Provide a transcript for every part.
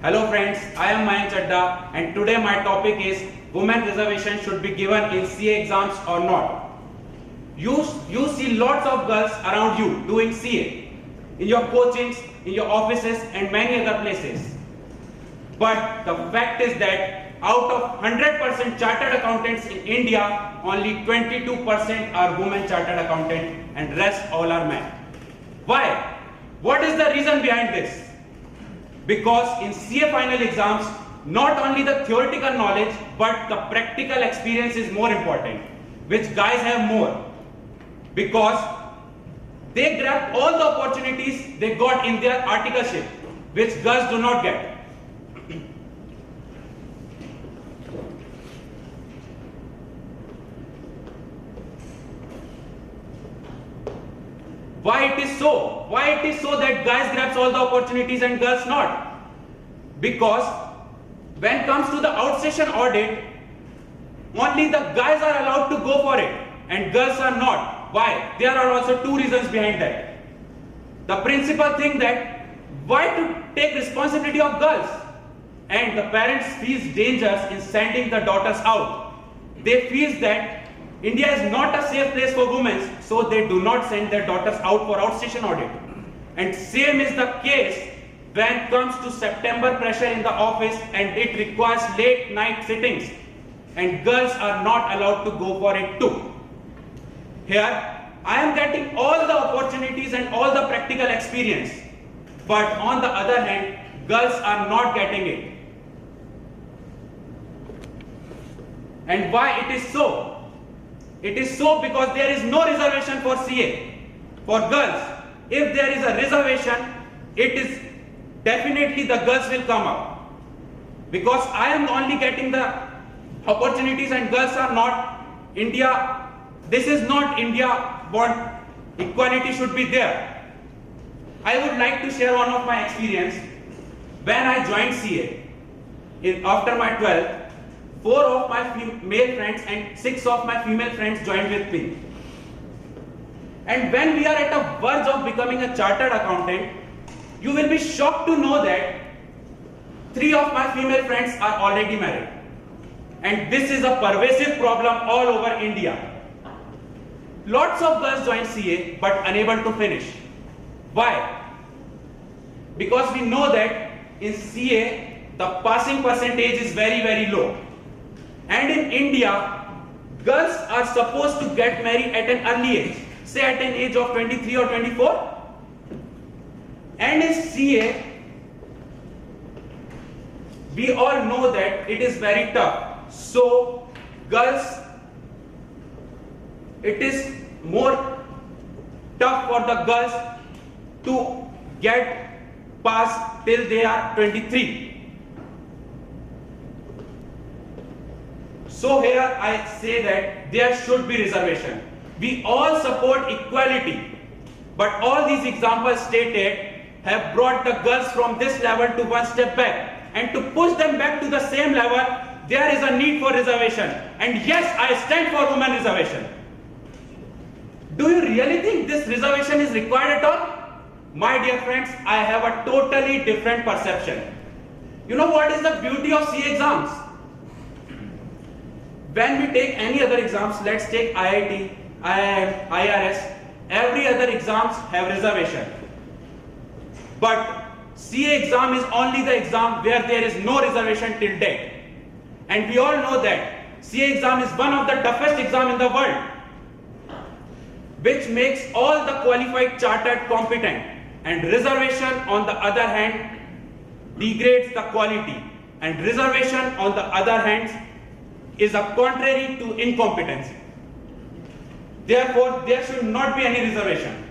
Hello friends, I am Mayank Chadda and today my topic is women reservation should be given in CA exams or not. You see lots of girls around you doing CA in your coachings, in your offices and many other places. But the fact is that out of 100% chartered accountants in India, only 22% are women chartered accountants and rest all are men. Why? What is the reason behind this? Because in CA final exams, not only the theoretical knowledge, but the practical experience is more important, which guys have more. Because they grab all the opportunities they got in their articleship, which girls do not get. Why it is so? Why it is so that guys grabs all the opportunities and girls not? Because when it comes to the outstation audit, only the guys are allowed to go for it and girls are not. Why? There are also two reasons behind that. The principal thing that why to take responsibility of girls, and the parents feels dangerous in sending the daughters out. They feel that India is not a safe place for women, so they do not send their daughters out for outstation audit. And same is the case when it comes to September pressure in the office and it requires late night sittings and girls are not allowed to go for it too. Here, I am getting all the opportunities and all the practical experience, but on the other hand, girls are not getting it. And why it is so? It is so because there is no reservation for CA. For girls, if there is a reservation, it is definitely the girls will come up. Because I am only getting the opportunities and girls are not. India, this is not India what equality should be there. I would like to share one of my experience. When I joined CA, after my 12th, 4 of my male friends and 6 of my female friends joined with me. And when we are at a verge of becoming a chartered accountant, you will be shocked to know that 3 of my female friends are already married. And this is a pervasive problem all over India. Lots of girls join CA but unable to finish. Why? Because we know that in CA, the passing percentage is very, very low. And in India, girls are supposed to get married at an early age, say at an age of 23 or 24. And in CA, we all know that it is very tough. So, girls, it is more tough for the girls to get past till they are 23. So here I say that there should be reservation. We all support equality, but all these examples stated have brought the girls from this level to one step back, and to push them back to the same level, there is a need for reservation. And yes, I stand for women reservation. Do you really think this reservation is required at all? My dear friends, I have a totally different perception. You know what is the beauty of CA exams? When we take any other exams, let's take IIT, IIM, IRS, every other exams have reservation. But CA exam is only the exam where there is no reservation till date. And we all know that CA exam is one of the toughest exams in the world, which makes all the qualified chartered competent. And reservation on the other hand degrades the quality. And reservation on the other hand is a contrary to incompetency. Therefore, there should not be any reservation.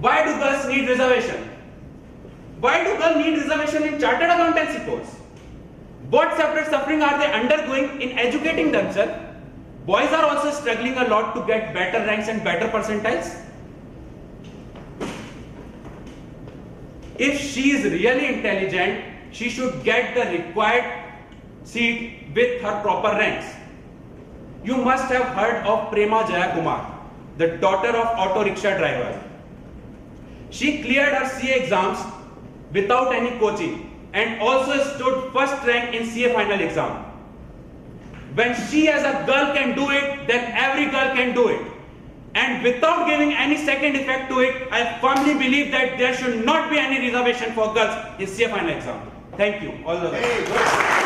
Why do girls need reservation? Why do girls need reservation in chartered accountancy course? What separate suffering are they undergoing in educating themselves? Boys are also struggling a lot to get better ranks and better percentiles. If she is really intelligent, she should get the required seat with her proper ranks. You must have heard of Prema Jayakumar, the daughter of auto rickshaw driver. She cleared her CA exams without any coaching. and also stood first rank in CA final exam. When she as a girl can do it, then every girl can do it. And without giving any second effect to it, I firmly believe that there should not be any reservation for girls in CA final exam. Thank you. All the best.